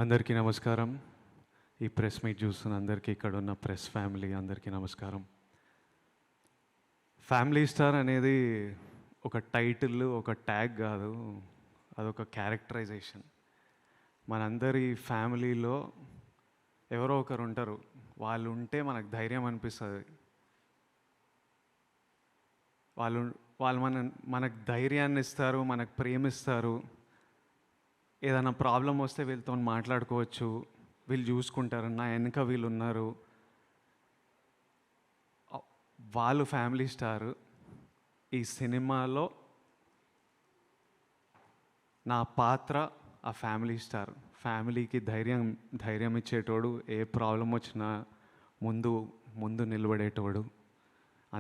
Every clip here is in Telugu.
అందరికీ నమస్కారం. ఈ ప్రెస్ మీట్ చూస్తున్న అందరికీ, ఇక్కడ ఉన్న ప్రెస్ ఫ్యామిలీ అందరికీ నమస్కారం. ఫ్యామిలీ స్టార్ అనేది ఒక టైటిల్, ఒక ట్యాగ్ కాదు, అదొక క్యారెక్టరైజేషన్. మనందరి ఫ్యామిలీలో ఎవరో ఒకరు ఉంటారు, వాళ్ళు ఉంటే మనకు ధైర్యం అనిపిస్తుంది. వాళ్ళు వాళ్ళు మనకు ధైర్యాన్ని ఇస్తారు, మనకు ప్రేమిస్తారు. ఏదైనా ప్రాబ్లం వస్తే వీళ్ళతో మాట్లాడుకోవచ్చు, వీళ్ళు చూసుకుంటారు, నా వెనుక వీళ్ళు ఉన్నారు. వాళ్ళు ఫ్యామిలీ స్టార్. ఈ సినిమాలో నా పాత్ర ఆ ఫ్యామిలీ స్టార్. ఫ్యామిలీకి ధైర్యం ఇచ్చేటోడు, ఏ ప్రాబ్లం వచ్చినా ముందు ముందు నిలబడేటోడు,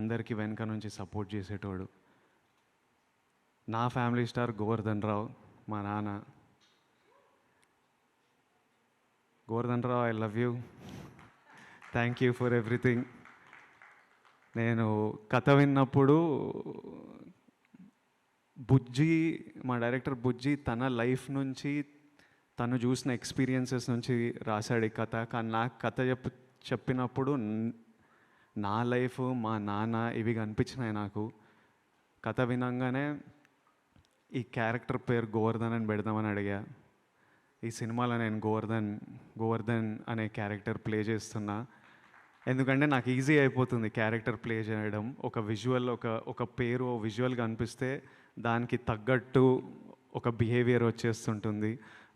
అందరికీ వెనక నుంచి సపోర్ట్ చేసేటోడు. నా ఫ్యామిలీ స్టార్ గోవర్ధన్ రావు, మా నాన్న. Govardhan Rao, I love you. Thank you for everything. నేను కథ విన్నప్పుడు బుజ్జి, మా డైరెక్టర్ బుజ్జి తన లైఫ్ నుంచి, తను చూసిన ఎక్స్పీరియన్సెస్ నుంచి రాశాడు ఈ కథ. కానీ నాకు కథ చెప్పినప్పుడు నా లైఫ్, మా నాన్న ఇవి కనిపించినాయి నాకు. కథ వినంగానే ఈ క్యారెక్టర్ పేరు గోవర్ధన్ అని పెడదామని అడిగా. ఈ సినిమాలో నేను గోవర్ధన్ అనే క్యారెక్టర్ ప్లే చేస్తున్నా. ఎందుకంటే నాకు ఈజీ అయిపోతుంది క్యారెక్టర్ ప్లే చేయడం. ఒక విజువల్, ఒక పేరు విజువల్గా అనిపిస్తే దానికి తగ్గట్టు ఒక బిహేవియర్ వచ్చేస్తుంటుంది,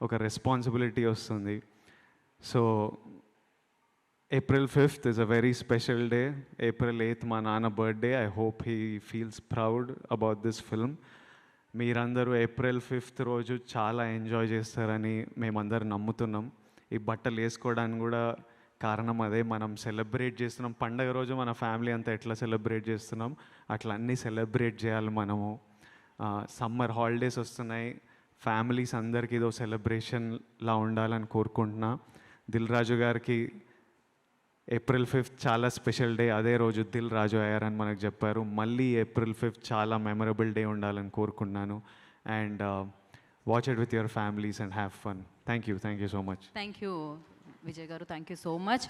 ఒక రెస్పాన్సిబిలిటీ వస్తుంది. So April 5th is a very special day. April 8th మా నాన్న birthday. I hope he feels proud about this film. మీరందరూ April 5th రోజు చాలా ఎంజాయ్ చేస్తారని మేమందరం నమ్ముతున్నాం. ఈ బట్టలు వేసుకోవడానికి కూడా కారణం అదే. మనం సెలబ్రేట్ చేస్తున్నాం పండగ రోజు, మన ఫ్యామిలీ అంతా ఎట్లా సెలబ్రేట్ చేస్తున్నాం అట్లా అన్నీ సెలబ్రేట్ చేయాలి మనము. సమ్మర్ హాలిడేస్ వస్తున్నాయి, ఫ్యామిలీస్ అందరికీ ఇదో సెలబ్రేషన్లా ఉండాలని కోరుకుంటున్నా. దిల్ రాజు గారికి April 5th చాలా స్పెషల్ డే. అదే రోజు దిల్ రాజు అయ్యారని మనకు చెప్పారు. మళ్ళీ April 5th చాలా మెమరబుల్ డే ఉండాలని కోరుకున్నాను. And watch it with your families and have fun. Thank you so much. Thank you Vijay గారు, థ్యాంక్ యూ సో మచ్.